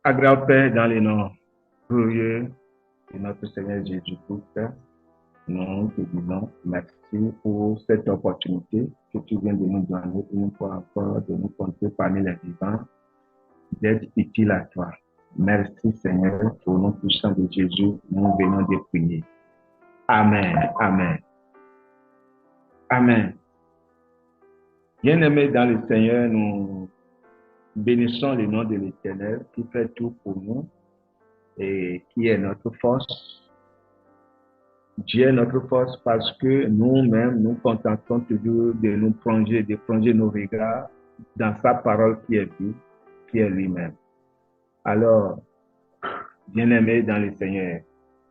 Agréable Père, dans les noms glorieux de notre Seigneur Jésus-Christ, nous te disons merci pour cette opportunité que tu viens de nous donner une fois encore de nous compter parmi les vivants, d'être utile à toi. Merci Seigneur, pour nous puissants de Jésus, nous venons de prier. Amen, amen, amen. Bien-aimés dans le Seigneur, nous bénissons le nom de l'Éternel qui fait tout pour nous et qui est notre force. Dieu est notre force parce que nous-mêmes, nous contentons toujours de nous plonger, de plonger nos regards dans sa parole qui est vie, qui est lui-même. Alors, bien-aimés dans le Seigneur,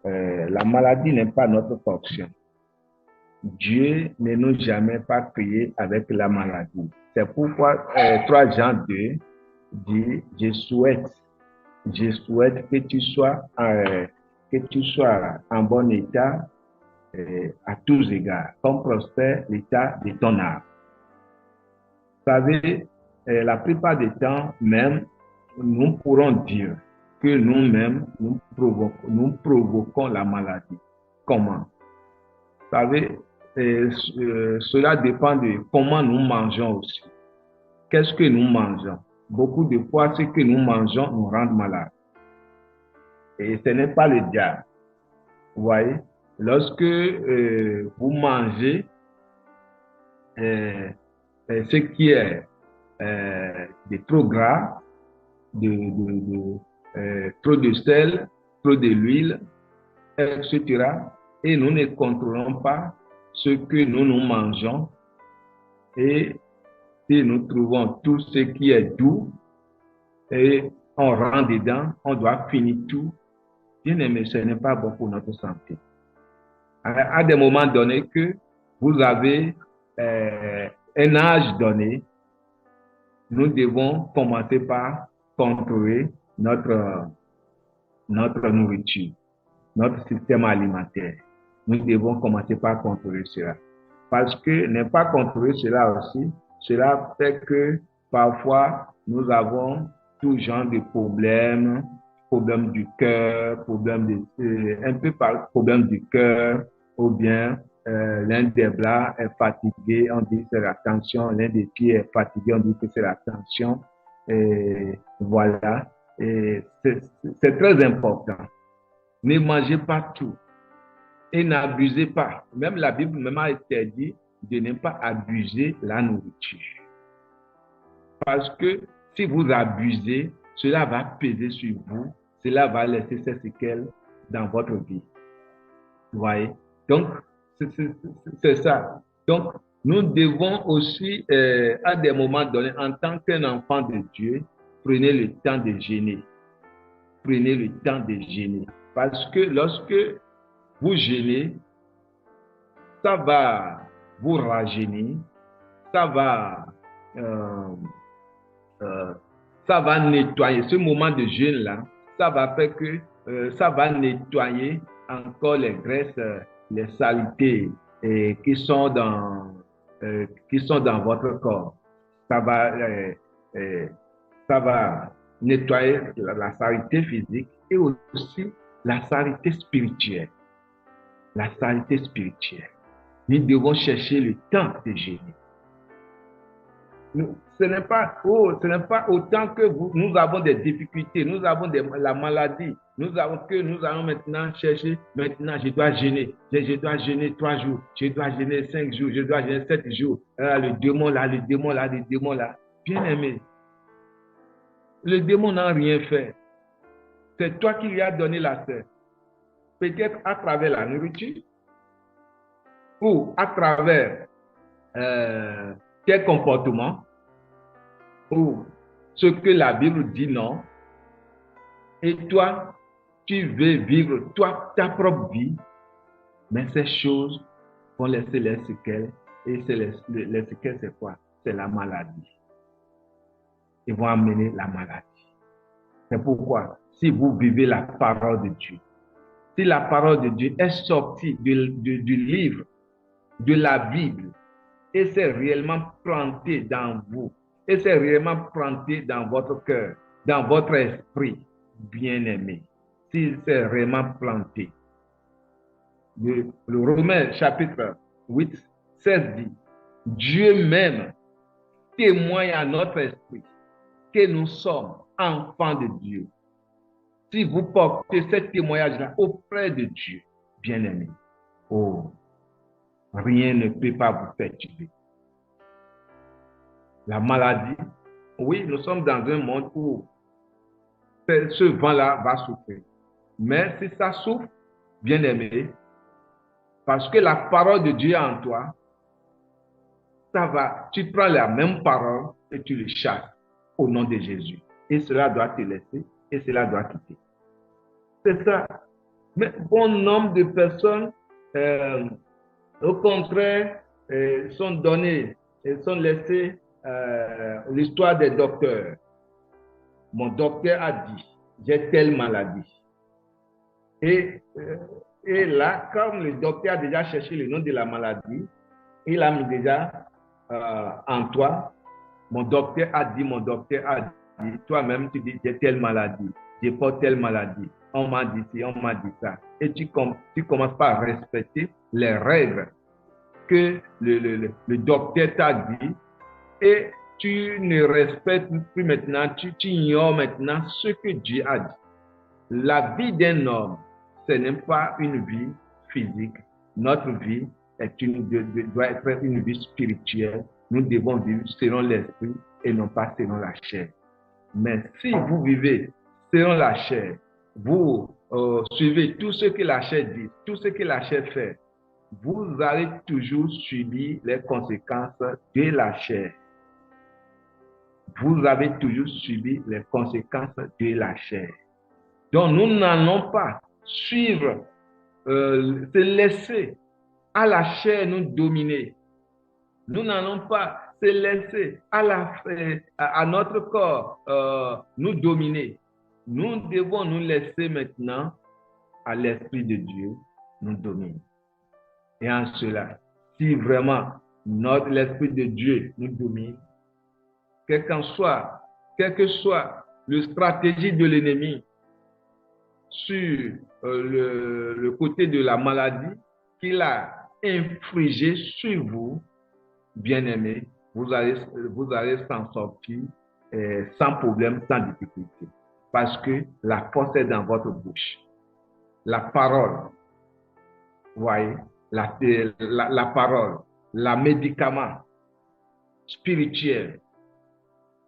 la maladie n'est pas notre portion. Dieu ne nous jamais pas créé avec la maladie. C'est pourquoi 3 Jean 2 dit, je souhaite que tu sois en bon état à tous égards, comme prospère l'état de ton âme. Vous savez, la plupart des temps, même, nous pourrons dire que nous-mêmes, nous provoquons la maladie. Comment? Vous savez, cela dépend de comment nous mangeons aussi. Qu'est-ce que nous mangeons? Beaucoup de fois, ce que nous mangeons nous rend malades. Et ce n'est pas le diable. Vous voyez? Lorsque vous mangez ce qui est de trop gras, trop de sel, trop de l'huile, etc. Et nous ne contrôlons pas ce que nous mangeons. Et si nous trouvons tout ce qui est doux et on rentre dedans, on doit finir tout. Bien aimé, ce n'est pas bon pour notre santé. À des moments donnés que vous avez un âge donné, nous devons commencer par contrôler notre nourriture, notre système alimentaire. Nous devons commencer par contrôler cela. Parce que ne pas contrôler cela aussi, cela fait que parfois nous avons tout genre de problèmes, problèmes du cœur, un peu par problème du cœur, ou bien l'un des bras est fatigué, on dit que c'est la tension, l'un des pieds est fatigué, on dit que c'est la tension. Et voilà. Et c'est très important. Ne mangez pas tout et n'abusez pas. Même la Bible même a interdit de ne pas abuser la nourriture. Parce que si vous abusez, cela va peser sur vous, cela va laisser ses séquelles dans votre vie. Vous voyez? Donc, c'est ça. Donc, nous devons aussi, à des moments donnés, en tant qu'un enfant de Dieu, prenez le temps de jeûner. Prenez le temps de jeûner. Parce que lorsque vous jeûnez, ça va vous rajeunir, ça va, ça va nettoyer. Ce moment de jeûne-là, ça va faire que ça va nettoyer encore les graisses, les saletés qui sont dans votre corps. Ça va, ça va nettoyer la saleté physique et aussi la saleté spirituelle. La saleté spirituelle. Nous devons chercher le temps de jeûner. Ce n'est pas autant que nous avons des difficultés, nous avons la maladie, nous allons maintenant chercher, maintenant je dois jeûner, je dois jeûner 3 jours, je dois jeûner 5 jours, je dois jeûner 7 jours. Le démon là. Bien aimé, le démon n'a rien fait. C'est toi qui lui as donné la sœur. Peut-être à travers la nourriture ou à travers tes comportements ou ce que la Bible dit non. Et toi, tu veux vivre ta propre vie, mais ces choses vont laisser les séquelles. Et les séquelles, c'est quoi? C'est la maladie. Ils vont amener la maladie. C'est pourquoi, si vous vivez la parole de Dieu, si la parole de Dieu est sortie du livre, de la Bible, et c'est réellement planté dans vous, et c'est réellement planté dans votre cœur, dans votre esprit, bien-aimé, s'il s'est vraiment planté. Le Romains chapitre 8, 16 dit, Dieu même témoigne à notre esprit que nous sommes enfants de Dieu. Si vous portez ce témoignage-là auprès de Dieu, bien-aimé, oh, rien ne peut pas vous faire tuer. La maladie, oui, nous sommes dans un monde où ce vent-là va souffrir. Mais si ça souffre, bien-aimé, parce que la parole de Dieu est en toi, ça va, tu prends la même parole et tu le chasses au nom de Jésus. Et cela doit te laisser et cela doit quitter. C'est ça. Mais bon nombre de personnes, au contraire, sont données, sont laissées l'histoire des docteurs. Mon docteur a dit, j'ai telle maladie. Et là, comme le docteur a déjà cherché le nom de la maladie, il a mis déjà en toi, mon docteur a dit, toi-même tu dis, j'ai telle maladie, j'ai pas telle maladie, on m'a dit ci, on m'a dit ça. Et tu commences pas à respecter les règles que le docteur t'a dit et tu ne respectes plus maintenant, tu ignores maintenant ce que Dieu a dit. La vie d'un homme, ce n'est pas une vie physique. Notre vie doit être une vie spirituelle. Nous devons vivre selon l'esprit et non pas selon la chair. Mais si vous vivez selon la chair, vous suivez tout ce que la chair dit, tout ce que la chair fait, vous allez toujours subir les conséquences de la chair. Vous avez toujours subi les conséquences de la chair. Donc, nous n'allons pas suivre, se laisser à la chair nous dominer. Nous n'allons pas se laisser à notre corps nous dominer. Nous devons nous laisser maintenant à l'Esprit de Dieu nous dominer. Et en cela, si vraiment l'Esprit de Dieu nous domine, quelle que soit la stratégie de l'ennemi sur le côté de la maladie qu'il a infligé sur vous, bien-aimés, vous allez s'en sortir sans problème, sans difficulté. Parce que la force est dans votre bouche. La parole, vous voyez, la parole, le médicament spirituel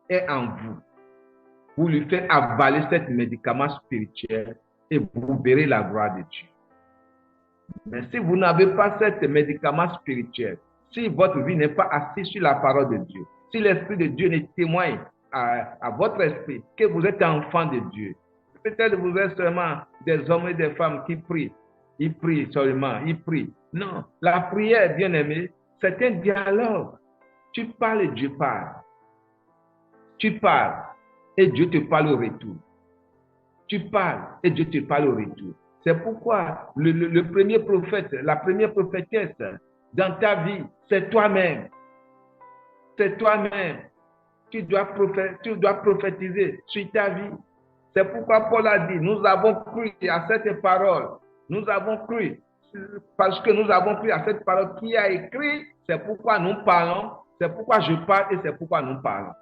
est en vous. Vous lui faites avaler ce médicament spirituel et vous verrez la gloire de Dieu. Mais si vous n'avez pas ce médicament spirituel, si votre vie n'est pas assise sur la parole de Dieu, si l'Esprit de Dieu ne témoigne à votre esprit que vous êtes enfant de Dieu, peut-être vous êtes seulement des hommes et des femmes qui prient. Ils prient seulement, ils prient. Non, la prière, bien-aimé, c'est un dialogue. Tu parles et Dieu parle. Tu parles et Dieu te parle au retour. Tu parles et Dieu te parle au retour. C'est pourquoi le premier prophète, la première prophétesse dans ta vie, c'est toi-même. C'est toi-même. Tu dois prophétiser sur ta vie. C'est pourquoi Paul a dit, nous avons cru à cette parole. Nous avons cru parce que nous avons cru à cette parole qui a écrit. C'est pourquoi nous parlons. C'est pourquoi je parle et c'est pourquoi nous parlons.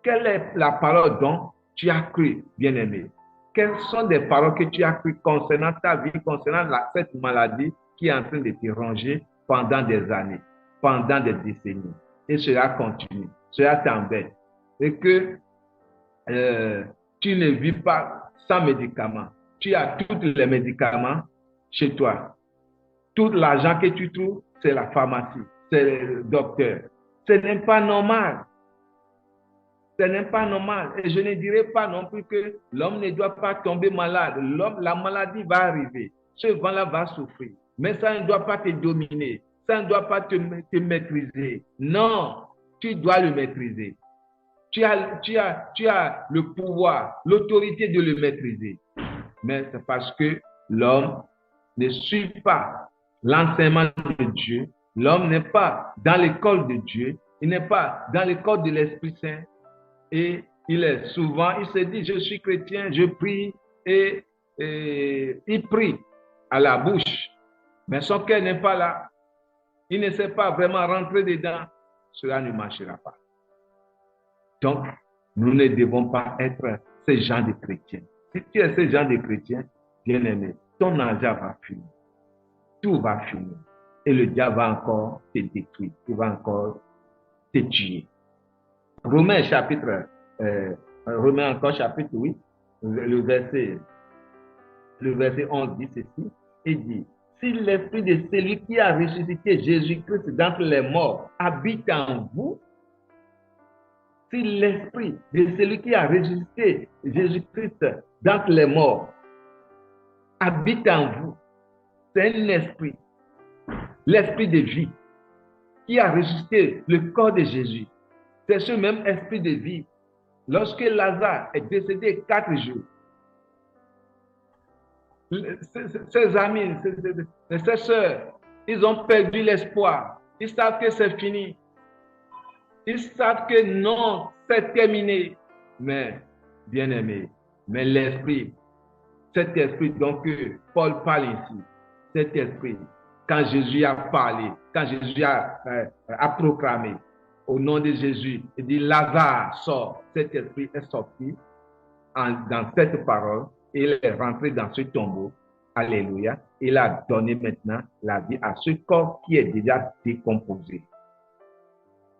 Quelle est la parole dont tu as cru, bien-aimé? Quelles sont des paroles que tu as cru concernant ta vie, concernant cette maladie qui est en train de te ronger pendant des années, pendant des décennies? Et cela continue, cela t'embête. Et que tu ne vis pas sans médicaments. Tu as tous les médicaments chez toi. Tout l'argent que tu trouves, c'est la pharmacie, c'est le docteur. Ce n'est pas normal. Ce n'est pas normal. Et je ne dirais pas non plus que l'homme ne doit pas tomber malade. La maladie va arriver. Ce vent-là va souffrir. Mais ça ne doit pas te dominer. Ça ne doit pas te maîtriser. Non, tu dois le maîtriser. Tu as le pouvoir, l'autorité de le maîtriser. Mais c'est parce que l'homme ne suit pas l'enseignement de Dieu. L'homme n'est pas dans l'école de Dieu. Il n'est pas dans l'école de l'Esprit Saint. Et il se dit, je suis chrétien, je prie, et il prie à la bouche, mais son cœur n'est pas là. Il ne sait pas vraiment rentrer dedans. Cela ne marchera pas. Donc, nous ne devons pas être ce genre de chrétiens. Si tu es ce genre de chrétien, bien aimé, ton argent va finir. Tout va finir. Et le diable va encore te détruire. Il va encore te tuer. Romains chapitre 8, le verset 11 dit ceci. Il dit, si l'esprit de celui qui a ressuscité Jésus-Christ d'entre les morts habite en vous, si l'esprit de celui qui a ressuscité Jésus-Christ d'entre les morts habite en vous, c'est un esprit, l'esprit de vie, qui a ressuscité le corps de Jésus. C'est ce même esprit de vie. Lorsque Lazare est décédé 4 jours, ses amis, ses soeurs, ils ont perdu l'espoir. Ils savent que c'est fini. Ils savent que non, c'est terminé. Mais, bien aimé, mais l'esprit, cet esprit dont Paul parle ici, cet esprit, quand Jésus a parlé, quand Jésus a proclamé, au nom de Jésus, il dit Lazare sort, cet esprit est sorti dans cette parole, et il est rentré dans ce tombeau. Alléluia. Il a donné maintenant la vie à ce corps qui est déjà décomposé.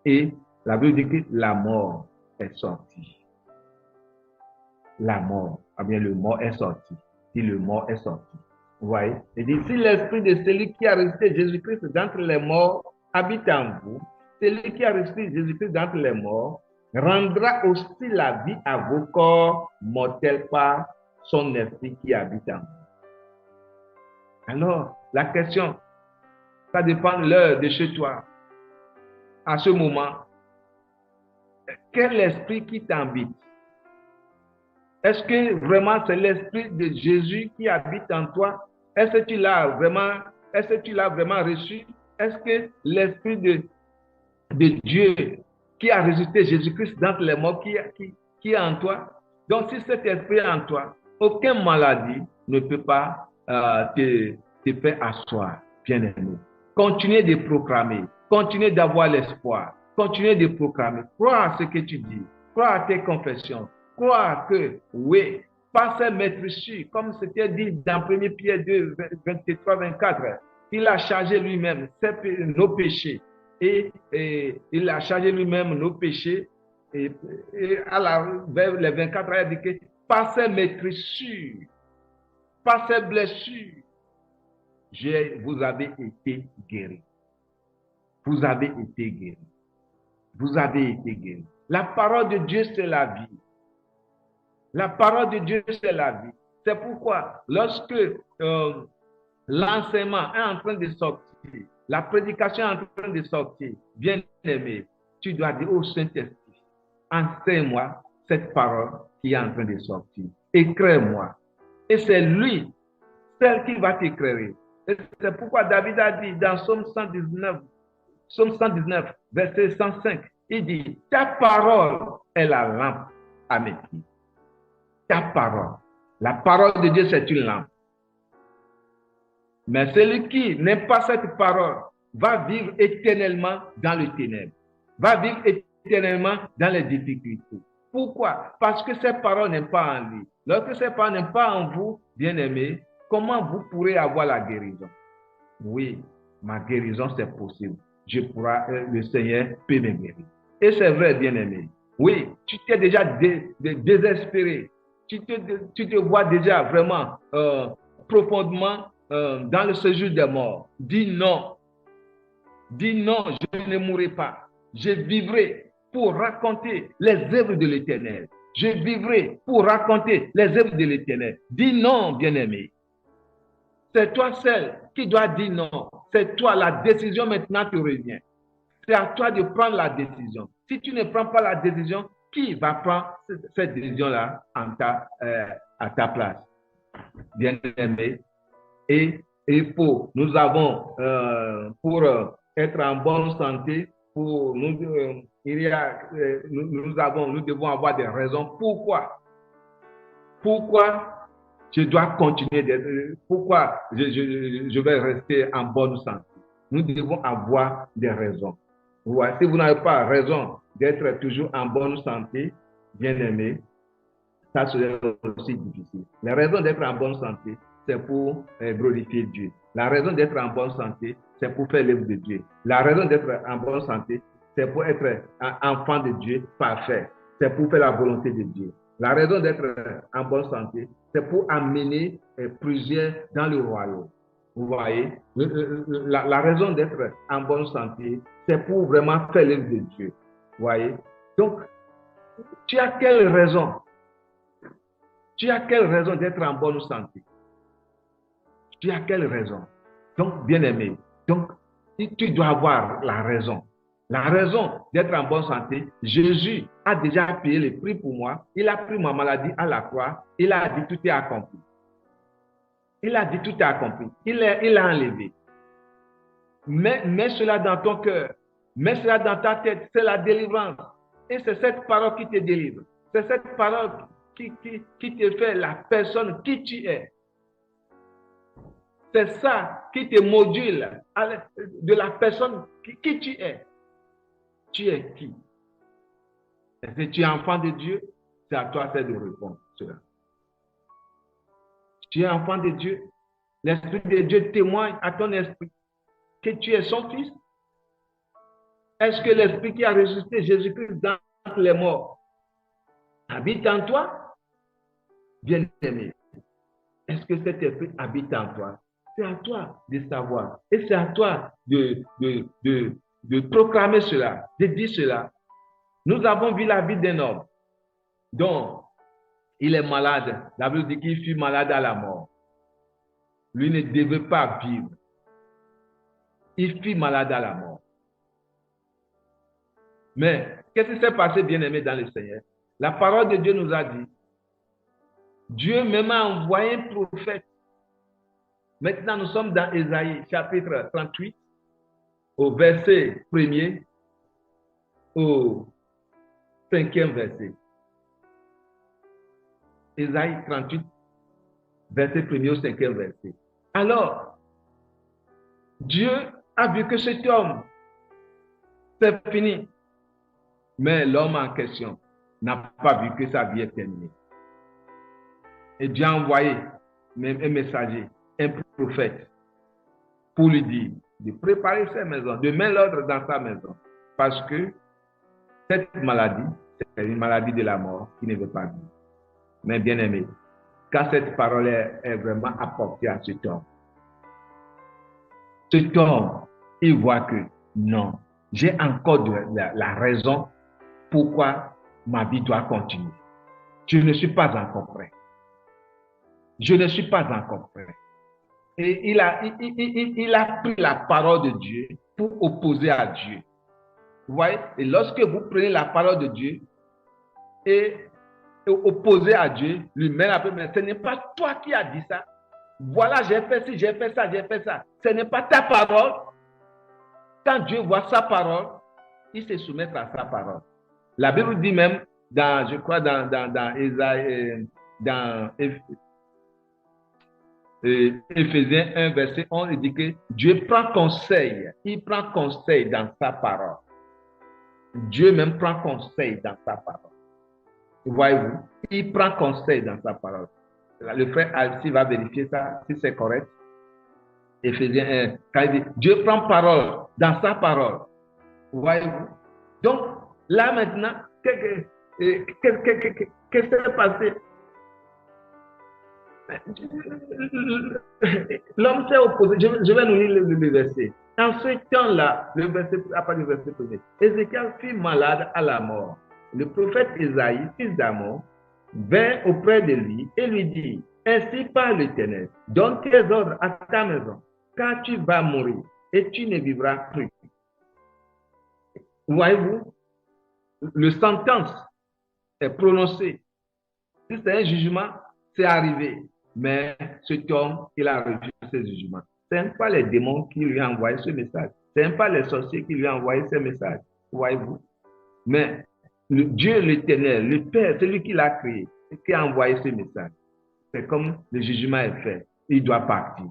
Et la Bible dit que la mort est sortie. La mort, bien le mort est sorti. Si le mort est sorti. Vous voyez? Il dit, si l'esprit de celui qui a ressuscité Jésus-Christ d'entre les morts habite en vous, celui qui a ressuscité Jésus-Christ d'entre les morts rendra aussi la vie à vos corps mortels par son esprit qui habite en vous. Alors, la question, ça dépend de l'heure de chez toi. À ce moment, quel esprit qui t'habite? Est-ce que vraiment c'est l'esprit de Jésus qui habite en toi? Est-ce que tu l'as vraiment reçu? Est-ce que l'esprit de Dieu qui a ressuscité Jésus-Christ d'entre les morts qui est en toi? Donc, si cet esprit est en toi, aucune maladie ne peut pas te faire asseoir, bien-aimé. Continuez de proclamer, continuez d'avoir l'espoir, continuez de proclamer. Crois à ce que tu dis, crois à tes confessions, crois que, oui, par ses maîtres sûr, comme c'était dit dans 1 Pierre 2, 23, 24, il a chargé lui-même nos péchés. Et il a chargé lui-même nos péchés. Et vers les 24, il a dit que par ses maîtrissures, par ses blessures, vous avez été guéris. Vous avez été guéris. Vous avez été guéris. La parole de Dieu, c'est la vie. La parole de Dieu, c'est la vie. C'est pourquoi, lorsque l'enseignement est en train de sortir, la prédication est en train de sortir, bien aimé, tu dois dire au Saint-Esprit, enseigne-moi cette parole qui est en train de sortir. Éclaire-moi. Et c'est lui, celle qui va t'éclairer. Et c'est pourquoi David a dit dans Psaume 119, verset 105, il dit, ta parole est la lampe à mes pieds. Ta parole. La parole de Dieu, c'est une lampe. Mais celui qui n'aime pas cette parole va vivre éternellement dans le ténèbre, va vivre éternellement dans les difficultés. Pourquoi? Parce que cette parole n'est pas en lui. Lorsque cette parole n'est pas en vous, bien-aimés, comment vous pourrez avoir la guérison? Oui, ma guérison, c'est possible. Le Seigneur peut me guérir. Et c'est vrai, bien-aimé. Oui, tu t'es déjà désespéré. Tu te vois déjà vraiment profondément dans le séjour des morts. Dis non. Dis non, je ne mourrai pas. Je vivrai pour raconter les œuvres de l'Éternel. Je vivrai pour raconter les œuvres de l'Éternel. Dis non, bien-aimé. C'est toi celle qui doit dire non. C'est toi, la décision maintenant te revient. C'est à toi de prendre la décision. Si tu ne prends pas la décision, qui va prendre cette décision-là à ta place? Bien-aimé. Et nous avons, pour être en bonne santé, pour nous, nous devons avoir des raisons. Pourquoi je dois continuer pourquoi je vais rester en bonne santé? Nous devons avoir des raisons. Si vous n'avez pas raison d'être toujours en bonne santé, bien aimé, ça serait aussi difficile. La raison d'être en bonne santé, c'est pour glorifier Dieu. La raison d'être en bonne santé, c'est pour faire l'œuvre de Dieu. La raison d'être en bonne santé, c'est pour être un enfant de Dieu parfait. C'est pour faire la volonté de Dieu. La raison d'être en bonne santé, c'est pour amener plusieurs dans le royaume. Vous voyez, la raison d'être en bonne santé, c'est pour vraiment faire l'œuvre de Dieu. Vous voyez, donc, tu as quelle raison? Tu as quelle raison d'être en bonne santé? Tu as quelle raison? Donc, bien-aimé, donc, tu dois avoir la raison. La raison d'être en bonne santé, Jésus a déjà payé le prix pour moi. Il a pris ma maladie à la croix. Il a dit tout est accompli. Il a dit tout est accompli. Il a enlevé. Mets cela dans ton cœur. Mets cela dans ta tête. C'est la délivrance. Et c'est cette parole qui te délivre. C'est cette parole qui te fait la personne qui tu es. C'est ça qui te module de la personne qui tu es. Tu es qui? Est-ce que tu es enfant de Dieu? C'est à toi de répondre cela. Tu es enfant de Dieu. L'Esprit de Dieu témoigne à ton esprit que tu es son fils. Est-ce que l'Esprit qui a ressuscité Jésus-Christ dans les morts habite en toi? Bien-aimé, est-ce que cet esprit habite en toi? C'est à toi de savoir. Et c'est à toi de proclamer cela, de dire cela. Nous avons vu la vie d'un homme dont il est malade. La Bible dit qu'il fut malade à la mort. Lui ne devait pas vivre. Il fut malade à la mort. Mais qu'est-ce qui s'est passé, bien-aimé, dans le Seigneur? La parole de Dieu nous a dit, Dieu même a envoyé un prophète. Maintenant, nous sommes dans Ésaïe, chapitre 38, au verset 1er, au 5e verset. Ésaïe 38, verset 1er au 5e verset. Alors, Dieu a vu que cet homme, c'est fini. Mais l'homme en question n'a pas vu que sa vie est terminée. Et Dieu a envoyé même un messager, un prophète, pour lui dire de préparer sa maison, de mettre l'ordre dans sa maison. Parce que cette maladie, c'est une maladie de la mort qui ne veut pas vivre. Mais bien aimé, quand cette parole est vraiment apportée à cet homme, il voit que non, j'ai encore la raison pourquoi ma vie doit continuer. Je ne suis pas encore prêt. Je ne suis pas encore prêt. Et il a pris la parole de Dieu pour opposer à Dieu. Vous voyez? Et lorsque vous prenez la parole de Dieu et opposer à Dieu, lui-même après, mais ce n'est pas toi qui as dit ça. Voilà, j'ai fait ci, j'ai fait ça, j'ai fait ça. Ce n'est pas ta parole. Quand Dieu voit sa parole, il se soumet à sa parole. La Bible dit même, je crois, dans Ésaïe, dans Éphésiens 1, verset 11, il dit que Dieu prend conseil. Il prend conseil dans sa parole. Dieu même prend conseil dans sa parole. Voyez-vous, il prend conseil dans sa parole. Le frère Alci va vérifier ça, si c'est correct. Éphésiens 1, quand il dit Dieu prend parole dans sa parole. Voyez-vous. Donc, là maintenant, qu'est-ce qui s'est passé? L'homme s'est opposé. Je vais nous lire le verset. En ce temps-là, le verset, après le verset 1er, Ézéchiel fut malade à la mort. Le prophète Isaïe, fils d'Amon, vint auprès de lui et lui dit, ainsi parle l'Éternel, donne tes ordres à ta maison, car tu vas mourir et tu ne vivras plus. Voyez-vous, le sentence est prononcé. Si c'est un jugement, c'est arrivé. Mais cet homme, il a refusé ce jugement. Ce n'est pas les démons qui lui ont envoyé ce message. Ce n'est pas les sorciers qui lui ont envoyé ces messages, voyez-vous. Mais Dieu l'Éternel, le Père, celui qui l'a créé, qui a envoyé ces messages. C'est comme le jugement est fait, il doit partir.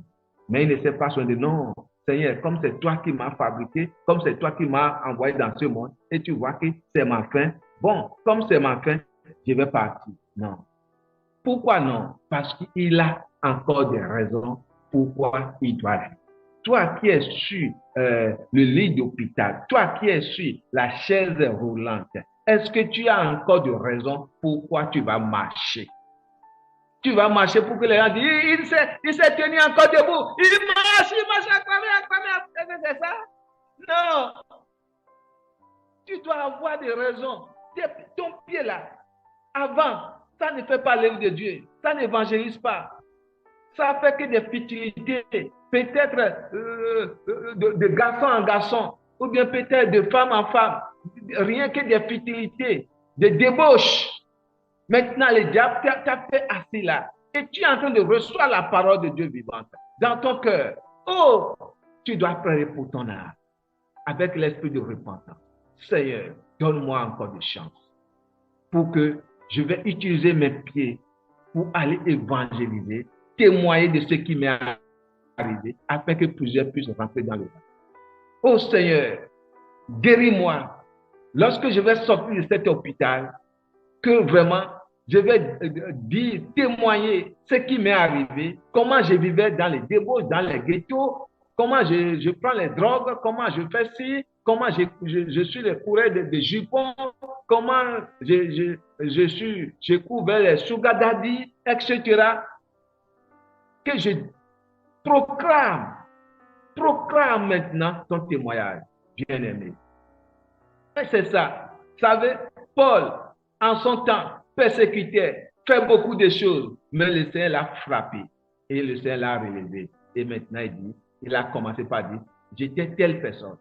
Mais il ne sait pas se dire, non, Seigneur, comme c'est toi qui m'as fabriqué, comme c'est toi qui m'as envoyé dans ce monde, et tu vois que c'est ma fin, bon, comme c'est ma fin, je vais partir. Non. Pourquoi non? Parce qu'il a encore des raisons pourquoi il doit vivre. Toi qui es sur le lit d'hôpital, toi qui es sur la chaise roulante, est-ce que tu as encore de raisons pourquoi tu vas marcher? Tu vas marcher pour que les gens disent, il s'est tenu encore debout, il marche, acclamé, c'est ça? Non. Tu dois avoir des raisons. Ton pied là, avant, ça ne fait pas l'œuvre de Dieu. Ça n'évangélise pas. Ça fait que des futilités. Peut-être de garçon en garçon. Ou bien peut-être de femme en femme. Rien que des futilités. Des débauches. Maintenant, le diable t'a fait assis là. Et tu es en train de recevoir la parole de Dieu vivante dans ton cœur. Oh, tu dois prier pour ton âme. Avec l'esprit de repentance. Seigneur, donne-moi encore des chances pour que je vais utiliser mes pieds pour aller évangéliser, témoigner de ce qui m'est arrivé, afin que plusieurs puissent rentrer dans le monde. Oh Seigneur, guéris-moi. Lorsque je vais sortir de cet hôpital, que vraiment, je vais dire, témoigner ce qui m'est arrivé, comment je vivais dans les débauches, dans les ghettos, comment je prends les drogues, comment je fais ci, comment je suis le coureur de jupons, comment je cours vers les sugar daddy, etc. Que je proclame maintenant ton témoignage, bien-aimé. Et c'est ça. Vous savez, Paul, en son temps, persécutait, fait beaucoup de choses, mais le Seigneur l'a frappé et le Seigneur l'a relevé. Et maintenant, il a commencé par dire, j'étais telle personne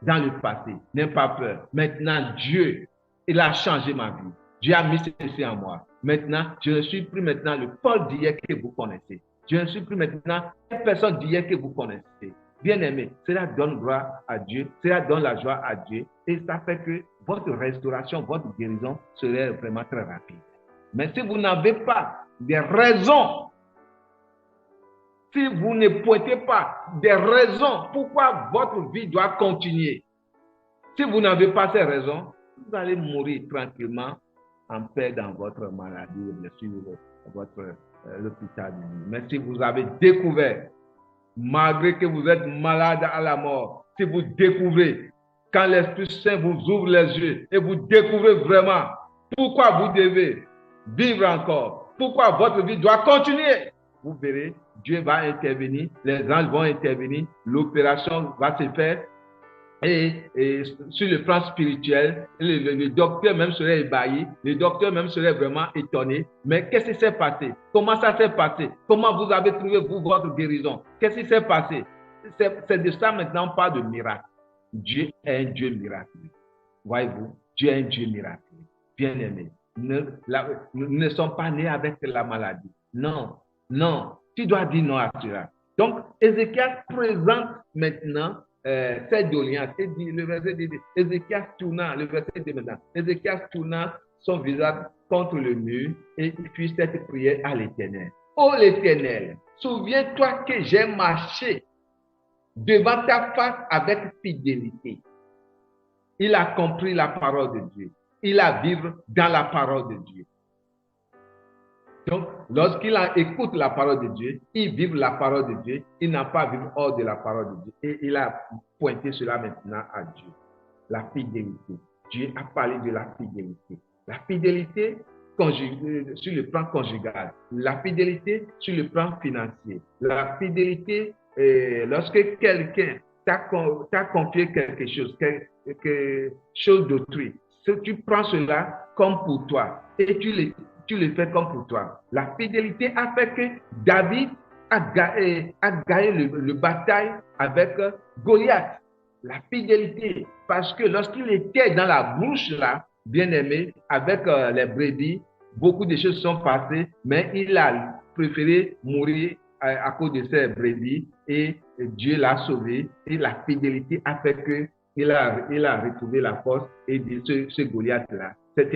dans le passé, n'aie pas peur. Maintenant, Dieu, il a changé ma vie. Dieu a mis ceci en moi. Maintenant, je ne suis plus maintenant le Paul d'hier que vous connaissez. Je ne suis plus maintenant une personne d'hier que vous connaissez. Bien-aimé, cela donne gloire à Dieu, cela donne la joie à Dieu et ça fait que votre restauration, votre guérison serait vraiment très rapide. Mais si vous n'avez pas des raisons, si vous ne pointez pas des raisons pourquoi votre vie doit continuer, si vous n'avez pas ces raisons, vous allez mourir tranquillement en paix dans votre maladie, bien sûr, votre l'hôpital. Mais si vous avez découvert, malgré que vous êtes malade à la mort, si vous découvrez, quand l'Esprit Saint vous ouvre les yeux et vous découvrez vraiment pourquoi vous devez vivre encore, pourquoi votre vie doit continuer, vous verrez, Dieu va intervenir, les anges vont intervenir, l'opération va se faire. Et sur le plan spirituel, le docteur même serait ébahi, le docteur même serait vraiment étonné. Mais qu'est-ce qui s'est passé? Comment ça s'est passé? Comment vous avez trouvé, vous, votre guérison? Qu'est-ce qui s'est passé? C'est de ça maintenant, on parle de miracle. Dieu est un Dieu miraculeux. Voyez-vous, Dieu est un Dieu miraculeux. Bien-aimé, nous ne sommes pas nés avec la maladie. Non, non, tu dois dire non à cela. Donc, Ézéchias présente maintenant cette doléance. Le verset dit, Ézéchias tourna, le verset dit maintenant, Ézéchias tourna son visage contre le mur et il fit cette prière à l'Éternel. Ô l'Éternel, souviens-toi que j'ai marché devant ta face avec fidélité. Il a compris la parole de Dieu. Il a vécu dans la parole de Dieu. Donc, lorsqu'il écoute la parole de Dieu, il vit la parole de Dieu, il n'a pas vécu hors de la parole de Dieu. Et il a pointé cela maintenant à Dieu. La fidélité. Dieu a parlé de la fidélité. La fidélité sur le plan conjugal. La fidélité sur le plan financier. La fidélité, lorsque quelqu'un t'a confié quelque chose d'autrui. Si tu prends cela comme pour toi et tu le fais comme pour toi. La fidélité a fait que David a gagné le bataille avec Goliath. La fidélité, parce que lorsqu'il était dans la bouche là, bien aimé, avec les brebis, beaucoup de choses sont passées, mais il a préféré mourir à cause de ses brebis et Dieu l'a sauvé et la fidélité a fait que il a retrouvé la force et dit ce Goliath-là, cette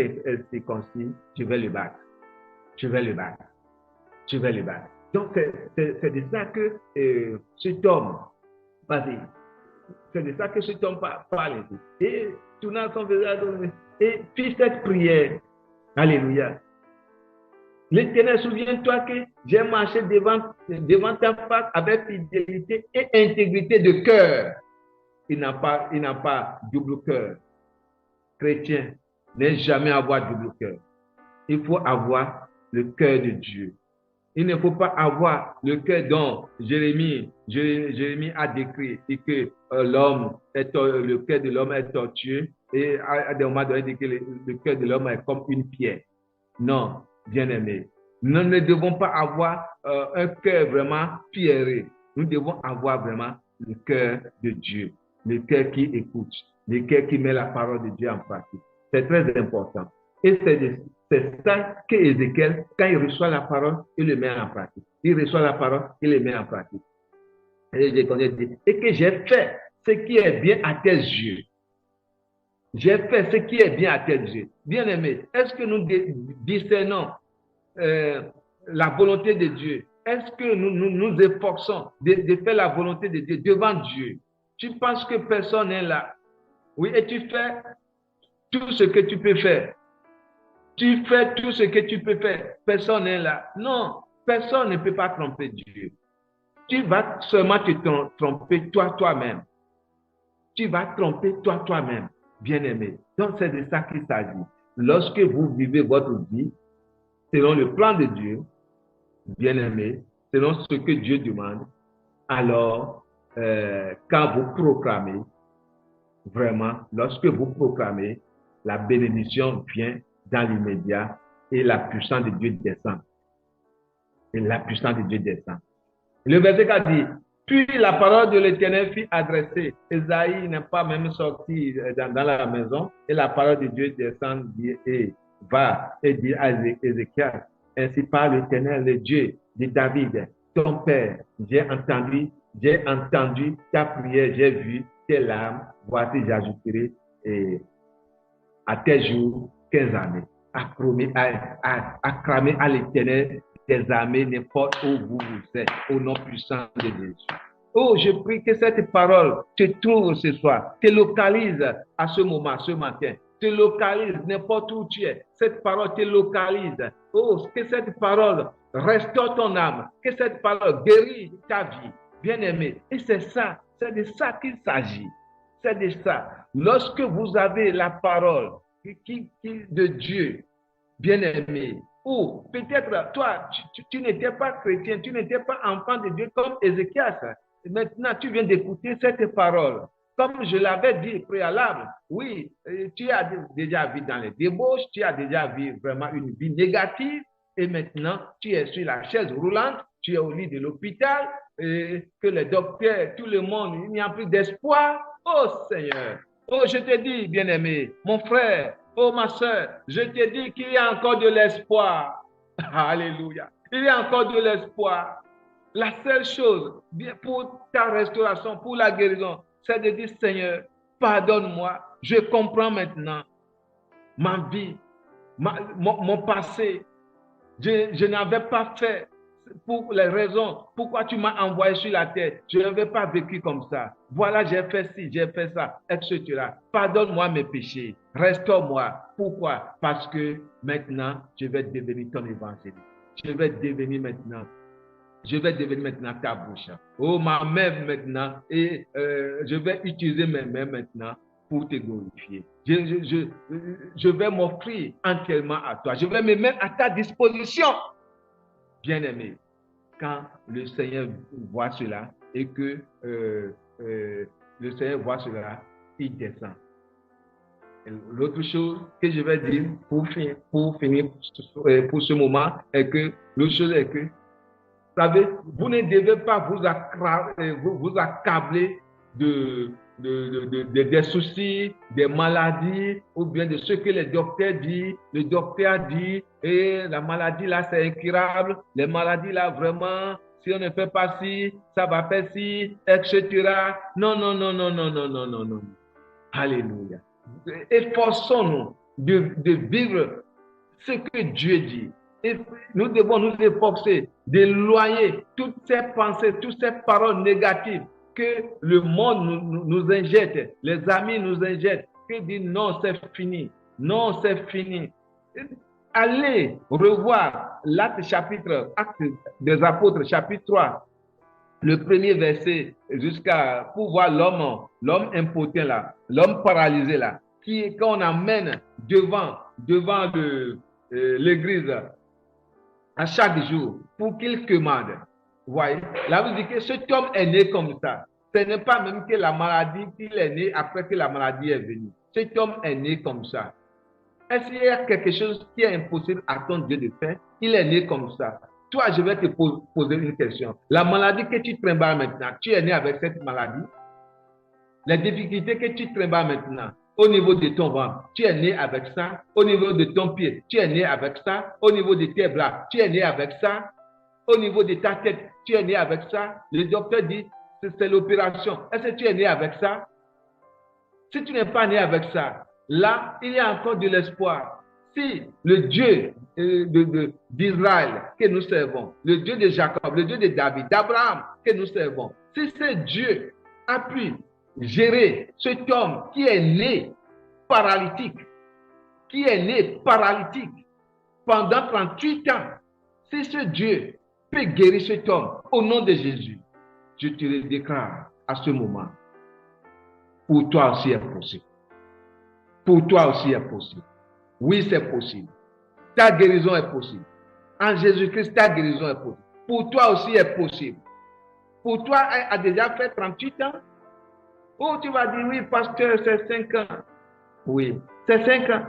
circoncis, je vais le battre. Je vais le battre. Je vais le battre. Donc, c'est de ça que cet homme, vas-y, c'est de ça que cet homme parle. Et tournant son visage, et puis cette prière, alléluia. L'Éternel, souviens-toi que j'ai marché devant ta face avec fidélité et intégrité de cœur. Il n'a pas double cœur. Chrétien n'est jamais avoir double cœur. Il faut avoir le cœur de Dieu. Il ne faut pas avoir le cœur dont Jérémie a décrit et que le cœur de l'homme est tortueux et à des moments donné que le cœur de l'homme est comme une pierre. Non, bien-aimé. Nous ne devons pas avoir un cœur vraiment pierré. Nous devons avoir vraiment le cœur de Dieu, le cœur qui écoute, le cœur qui met la parole de Dieu en pratique. C'est très important. Et c'est ça qu'Ézéchiel, quand il reçoit la parole, il le met en pratique. Il reçoit la parole, il le met en pratique. Et que j'ai fait ce qui est bien à tes yeux. J'ai fait ce qui est bien à tes yeux. Bien-aimé, est-ce que nous discernons la volonté de Dieu? Est-ce que nous efforçons de faire la volonté de Dieu devant Dieu? Tu penses que personne n'est là. Oui, et tu fais tout ce que tu peux faire. Tu fais tout ce que tu peux faire. Personne n'est là. Non, personne ne peut pas tromper Dieu. Tu vas seulement te tromper toi-même. Tu vas tromper toi-même, bien-aimé. Donc, c'est de ça qu'il s'agit. Lorsque vous vivez votre vie selon le plan de Dieu, bien-aimé, selon ce que Dieu demande, alors, quand vous proclamez, vraiment, lorsque vous proclamez, la bénédiction vient dans l'immédiat et la puissance de Dieu descend. Et la puissance de Dieu descend. Le verset 4 dit, puis la parole de l'Éternel fut adressée. Esaïe n'est pas même sorti dans la maison et la parole de Dieu descend et va et dit à Ézéchiel, ainsi parle l'Éternel, le Dieu de David, ton père, j'ai entendu ta prière, j'ai vu tes larmes, voici j'ajouterai à tes jours 15 années. Acclamez à l'Éternel des armées, n'importe où vous êtes, au nom puissant de Jésus. Oh, je prie que cette parole te trouve ce soir, te localise à ce moment, ce matin, te localise n'importe où tu es. Cette parole te localise. Oh, que cette parole restaure ton âme, que cette parole guérit ta vie, bien-aimé. Et c'est ça, c'est de ça qu'il s'agit. C'est de ça. Lorsque vous avez la parole de Dieu, bien-aimé, ou peut-être toi, tu n'étais pas chrétien, tu n'étais pas enfant de Dieu comme Ézéchias. Maintenant, tu viens d'écouter cette parole. Comme je l'avais dit préalable, oui, tu as déjà vécu dans les débauches, tu as déjà vécu vraiment une vie négative, et maintenant, tu es sur la chaise roulante, tu es au lit de l'hôpital, que les docteurs, tout le monde, il n'y a plus d'espoir. Oh Seigneur, oh je te dis, bien-aimé, mon frère, oh ma soeur, je te dis qu'il y a encore de l'espoir. Alléluia. Il y a encore de l'espoir. La seule chose pour ta restauration, pour la guérison, c'est de dire, Seigneur, pardonne-moi. Je comprends maintenant ma vie, mon passé. Je n'avais pas fait pour les raisons pourquoi tu m'as envoyé sur la terre. Je n'avais pas vécu comme ça. Voilà, j'ai fait ci, j'ai fait ça, etc. Pardonne-moi mes péchés. Restaure-moi. Pourquoi? Parce que maintenant, je vais devenir ton évangéliste. Je vais devenir maintenant ta bouche. Oh, ma main maintenant. Et je vais utiliser mes mains maintenant pour te glorifier. Je vais m'offrir entièrement à toi. Je vais me mettre à ta disposition. Bien-aimé, quand le Seigneur voit cela et que le Seigneur voit cela, il descend. L'autre chose que je vais dire pour finir pour ce moment est que l'autre chose est que, vous savez, vous ne devez pas vous accabler des soucis, des maladies, ou bien de ce que les docteurs disent. Le docteur dit, et la maladie là, c'est incurable. Les maladies là, vraiment, si on ne fait pas ci, ça va faire ci, etc. Non, non, non, non, non, non, non, non, non. Alléluia. Efforçons-nous de vivre ce que Dieu dit. Et nous devons nous efforcer d'éloigner toutes ces pensées, toutes ces paroles négatives que le monde nous injecte, les amis nous injectent, qui disent non, c'est fini, non, c'est fini. Allez revoir l'acte des apôtres, chapitre 3, le premier verset jusqu'à pour voir l'homme impotent là, l'homme paralysé là, qu'on amène devant l'église à chaque jour pour qu'il commande. Vous voyez, là vous dites que cet homme est né comme ça. Ce n'est pas même que la maladie qu'il est né après que la maladie est venue. Cet homme est né comme ça. Est-ce qu'il y a quelque chose qui est impossible à ton Dieu de faire? Il est né comme ça. Toi, je vais te poser une question. La maladie que tu trimbales maintenant, tu es né avec cette maladie? Les difficultés que tu trimbales maintenant, au niveau de ton ventre, tu es né avec ça. Au niveau de ton pied, tu es né avec ça. Au niveau de tes bras, tu es né avec ça. Au niveau de ta tête, tu es né avec ça. Le docteur dit, c'est l'opération. Est-ce que tu es né avec ça? Si tu n'es pas né avec ça, là, il y a encore de l'espoir. Si le Dieu d'Israël que nous servons, le Dieu de Jacob, le Dieu de David, d'Abraham que nous servons, si ce Dieu a pu gérer cet homme qui est né paralytique, pendant 38 ans, si ce Dieu peut guérir cet homme au nom de Jésus, je te le déclare à ce moment. Pour toi aussi est possible. Pour toi aussi est possible. Oui, c'est possible. Ta guérison est possible. En Jésus-Christ, ta guérison est possible. Pour toi aussi est possible. Pour toi, a déjà fait 38 ans. Oh, tu vas dire, oui, pasteur, c'est 5 ans. Oui, c'est 5 ans.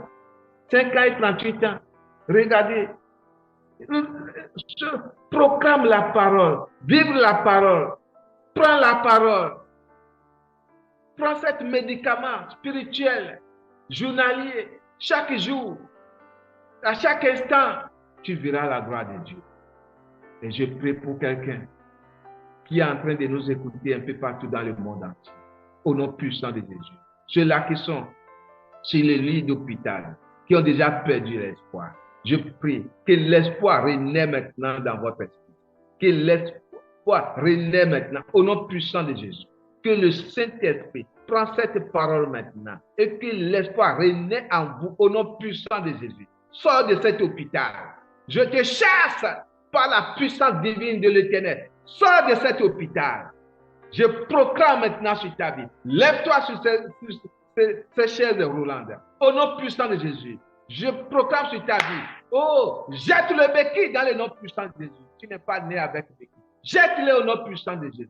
5 ans et 38 ans. Regardez. Proclame la parole. Vive la parole. Prends la parole. Prends cet médicament spirituel, journalier, chaque jour, à chaque instant, tu verras la gloire de Dieu. Et je prie pour quelqu'un qui est en train de nous écouter un peu partout dans le monde entier, au nom puissant de Jésus. Ceux-là qui sont sur les lits d'hôpital, qui ont déjà perdu l'espoir. Je prie que l'espoir renaît maintenant dans votre esprit. Que l'espoir renaît maintenant, au nom puissant de Jésus. Que le Saint-Esprit prend cette parole maintenant et que l'espoir renaît en vous au nom puissant de Jésus. Sors de cet hôpital. Je te chasse par la puissance divine de l'Éternel. Sors de cet hôpital. Je proclame maintenant sur ta vie. Lève-toi sur ces chaises roulantes. Au nom puissant de Jésus. Je proclame sur ta vie. Oh, jette le béquille dans le nom puissant de Jésus. Tu n'es pas né avec béquille. Jette-le au nom puissant de Jésus.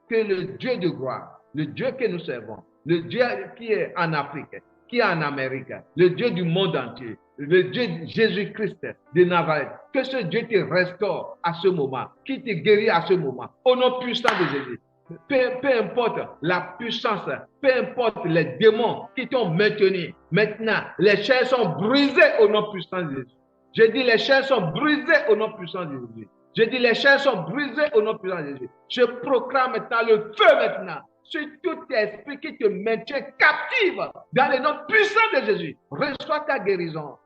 Que le Dieu de gloire, le Dieu que nous servons, le Dieu qui est en Afrique, qui est en Amérique, le Dieu du monde entier, le Dieu de Jésus-Christ de Nazareth, que ce Dieu te restaure à ce moment, qui te guérit à ce moment, au nom puissant de Jésus. Peu importe la puissance, peu importe les démons qui t'ont maintenu, maintenant, les chaînes sont brisées au nom puissant de Jésus. Je dis les chaînes sont brisées au nom puissant de Jésus. Je dis les chaînes sont brisées au nom puissant de Jésus. Je proclame maintenant le feu maintenant sur tout esprit qui te maintient captive dans le nom puissant de Jésus. Reçois ta guérison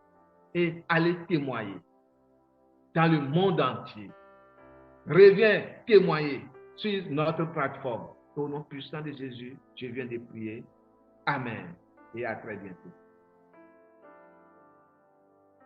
et allez témoigner dans le monde entier. Reviens témoigner sur notre plateforme. Au nom puissant de Jésus, je viens de prier. Amen. Et à très bientôt.